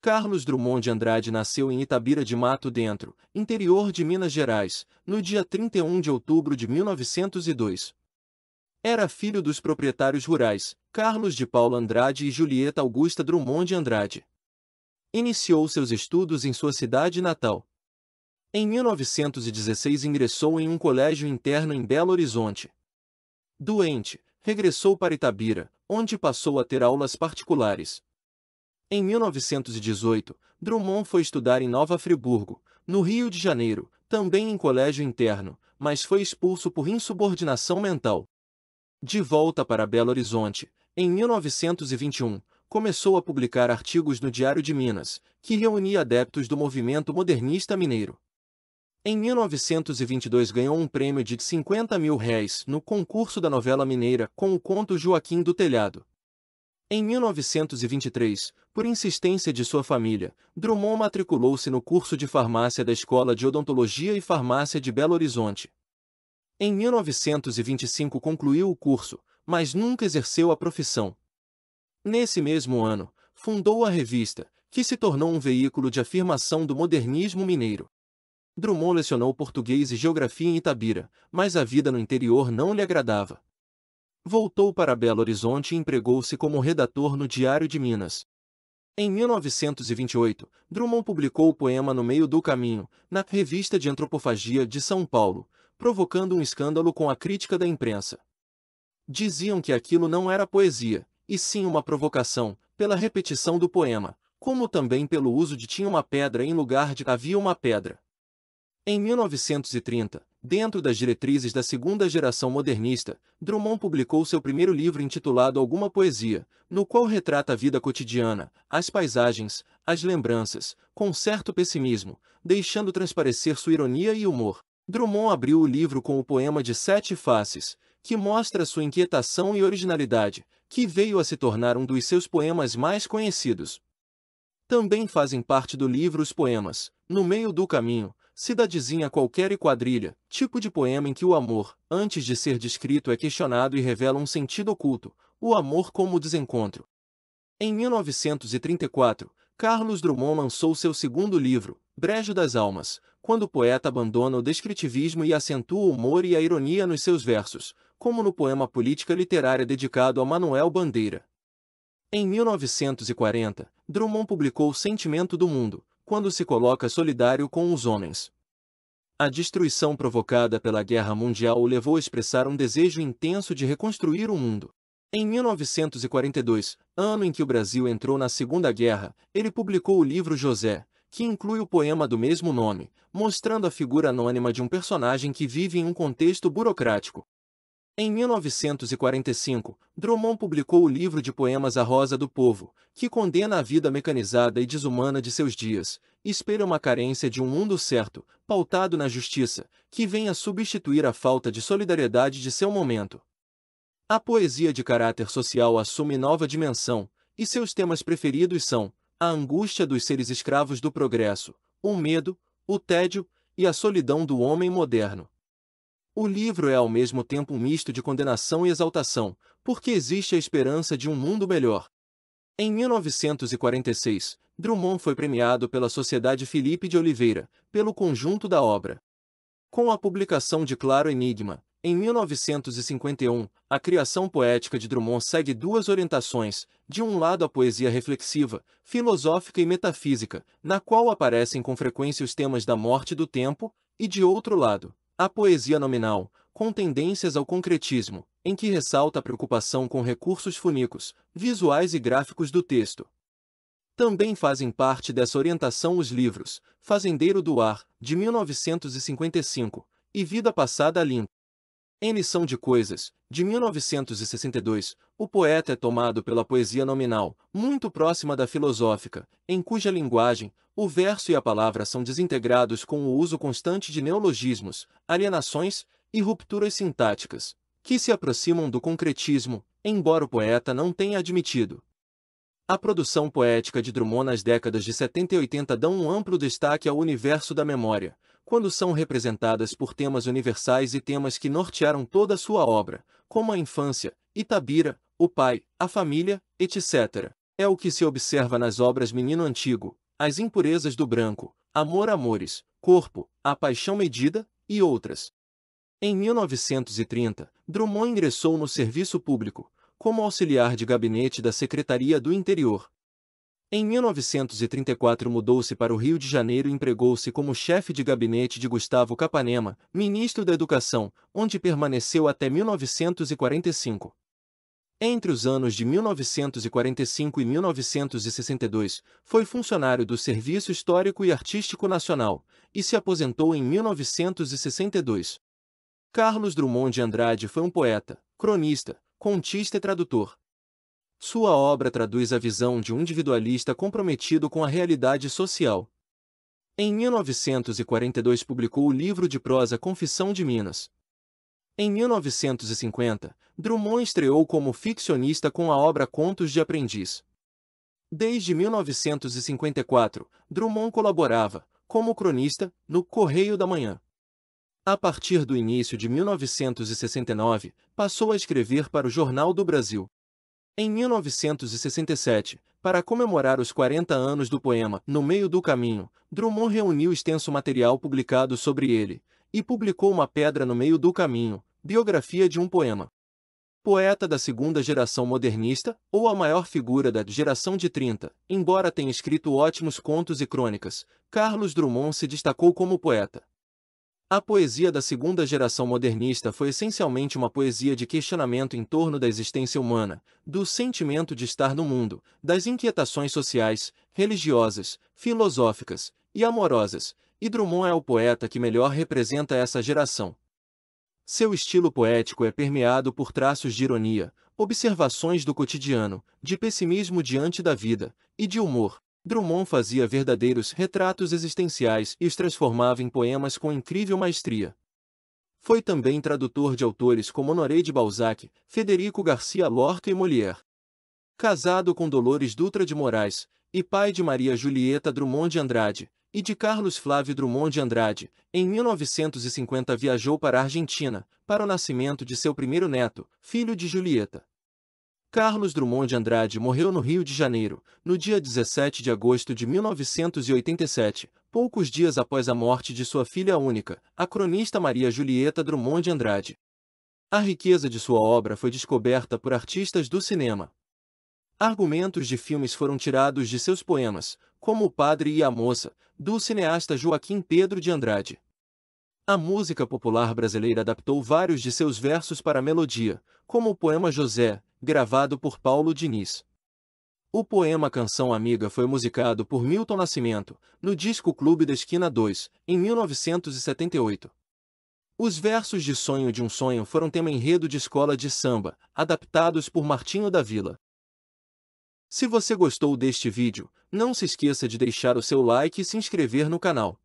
Carlos Drummond de Andrade nasceu em Itabira de Mato Dentro, interior de Minas Gerais, no dia 31 de outubro de 1902. Era filho dos proprietários rurais, Carlos de Paula Andrade e Julieta Augusta Drummond de Andrade. Iniciou seus estudos em sua cidade natal. Em 1916 ingressou em um colégio interno em Belo Horizonte. Doente, regressou para Itabira, onde passou a ter aulas particulares. Em 1918, Drummond foi estudar em Nova Friburgo, no Rio de Janeiro, também em colégio interno, mas foi expulso por insubordinação mental. De volta para Belo Horizonte, em 1921, começou a publicar artigos no Diário de Minas, que reunia adeptos do movimento modernista mineiro. Em 1922 ganhou um prêmio de R$50 mil no concurso da novela mineira com o conto Joaquim do Telhado. Em 1923, por insistência de sua família, Drummond matriculou-se no curso de farmácia da Escola de Odontologia e Farmácia de Belo Horizonte. Em 1925 concluiu o curso, mas nunca exerceu a profissão. Nesse mesmo ano, fundou a revista, que se tornou um veículo de afirmação do modernismo mineiro. Drummond lecionou português e geografia em Itabira, mas a vida no interior não lhe agradava. Voltou para Belo Horizonte e empregou-se como redator no Diário de Minas. Em 1928, Drummond publicou o poema No Meio do Caminho, na Revista de Antropofagia de São Paulo, provocando um escândalo com a crítica da imprensa. Diziam que aquilo não era poesia, e sim uma provocação, pela repetição do poema, como também pelo uso de tinha uma pedra em lugar de havia uma pedra. Em 1930, dentro das diretrizes da segunda geração modernista, Drummond publicou seu primeiro livro intitulado Alguma Poesia, no qual retrata a vida cotidiana, as paisagens, as lembranças, com certo pessimismo, deixando transparecer sua ironia e humor. Drummond abriu o livro com o poema de Sete Faces, que mostra sua inquietação e originalidade, que veio a se tornar um dos seus poemas mais conhecidos. Também fazem parte do livro os poemas No Meio do Caminho, Cidadezinha Qualquer e Quadrilha, tipo de poema em que o amor, antes de ser descrito, é questionado e revela um sentido oculto, o amor como desencontro. Em 1934, Carlos Drummond lançou seu segundo livro, Brejo das Almas, quando o poeta abandona o descritivismo e acentua o humor e a ironia nos seus versos, como no poema Política Literária dedicado a Manuel Bandeira. Em 1940, Drummond publicou Sentimento do Mundo, quando se coloca solidário com os homens. A destruição provocada pela Guerra Mundial o levou a expressar um desejo intenso de reconstruir o mundo. Em 1942, ano em que o Brasil entrou na Segunda Guerra, ele publicou o livro José, que inclui o poema do mesmo nome, mostrando a figura anônima de um personagem que vive em um contexto burocrático. Em 1945, Drummond publicou o livro de poemas A Rosa do Povo, que condena a vida mecanizada e desumana de seus dias, e espelha uma carência de um mundo certo, pautado na justiça, que vem a substituir a falta de solidariedade de seu momento. A poesia de caráter social assume nova dimensão, e seus temas preferidos são a angústia dos seres escravos do progresso, o medo, o tédio e a solidão do homem moderno. O livro é ao mesmo tempo um misto de condenação e exaltação, porque existe a esperança de um mundo melhor. Em 1946, Drummond foi premiado pela Sociedade Filipe de Oliveira, pelo conjunto da obra. Com a publicação de Claro Enigma, em 1951, a criação poética de Drummond segue duas orientações, de um lado a poesia reflexiva, filosófica e metafísica, na qual aparecem com frequência os temas da morte e do tempo, e de outro lado, a poesia nominal, com tendências ao concretismo, em que ressalta a preocupação com recursos fônicos, visuais e gráficos do texto. Também fazem parte dessa orientação os livros Fazendeiro do Ar, de 1955, e Vida Passada Limpa. Em Lição de Coisas, de 1962, o poeta é tomado pela poesia nominal, muito próxima da filosófica, em cuja linguagem, o verso e a palavra são desintegrados com o uso constante de neologismos, alienações e rupturas sintáticas, que se aproximam do concretismo, embora o poeta não tenha admitido. A produção poética de Drummond nas décadas de 70 e 80 dão um amplo destaque ao universo da memória, quando são representadas por temas universais e temas que nortearam toda a sua obra, como a infância, Itabira, o pai, a família, etc. É o que se observa nas obras Menino Antigo, As Impurezas do Branco, Amor Amores, Corpo, A Paixão Medida, e outras. Em 1930, Drummond ingressou no serviço público, como auxiliar de gabinete da Secretaria do Interior. Em 1934 mudou-se para o Rio de Janeiro e empregou-se como chefe de gabinete de Gustavo Capanema, ministro da Educação, onde permaneceu até 1945. Entre os anos de 1945 e 1962, foi funcionário do Serviço Histórico e Artístico Nacional, e se aposentou em 1962. Carlos Drummond de Andrade foi um poeta, cronista, contista e tradutor. Sua obra traduz a visão de um individualista comprometido com a realidade social. Em 1942 publicou o livro de prosa Confissão de Minas. Em 1950, Drummond estreou como ficcionista com a obra Contos de Aprendiz. Desde 1954, Drummond colaborava, como cronista, no Correio da Manhã. A partir do início de 1969, passou a escrever para o Jornal do Brasil. Em 1967, para comemorar os 40 anos do poema No Meio do Caminho, Drummond reuniu extenso material publicado sobre ele, e publicou Uma Pedra no Meio do Caminho, biografia de um poema. Poeta da segunda geração modernista, ou a maior figura da geração de 30, embora tenha escrito ótimos contos e crônicas, Carlos Drummond se destacou como poeta. A poesia da segunda geração modernista foi essencialmente uma poesia de questionamento em torno da existência humana, do sentimento de estar no mundo, das inquietações sociais, religiosas, filosóficas e amorosas, e Drummond é o poeta que melhor representa essa geração. Seu estilo poético é permeado por traços de ironia, observações do cotidiano, de pessimismo diante da vida, e de humor. Drummond fazia verdadeiros retratos existenciais e os transformava em poemas com incrível maestria. Foi também tradutor de autores como Honoré de Balzac, Federico Garcia Lorca e Molière. Casado com Dolores Dutra de Moraes, e pai de Maria Julieta Drummond de Andrade, e de Carlos Flávio Drummond de Andrade, em 1950 viajou para a Argentina, para o nascimento de seu primeiro neto, filho de Julieta. Carlos Drummond de Andrade morreu no Rio de Janeiro, no dia 17 de agosto de 1987, poucos dias após a morte de sua filha única, a cronista Maria Julieta Drummond de Andrade. A riqueza de sua obra foi descoberta por artistas do cinema. Argumentos de filmes foram tirados de seus poemas, como O Padre e a Moça, do cineasta Joaquim Pedro de Andrade. A música popular brasileira adaptou vários de seus versos para a melodia, como o poema José, gravado por Paulo Diniz. O poema Canção Amiga foi musicado por Milton Nascimento, no disco Clube da Esquina 2, em 1978. Os versos de Sonho de um Sonho foram tema enredo de escola de samba, adaptados por Martinho da Vila. Se você gostou deste vídeo, não se esqueça de deixar o seu like e se inscrever no canal.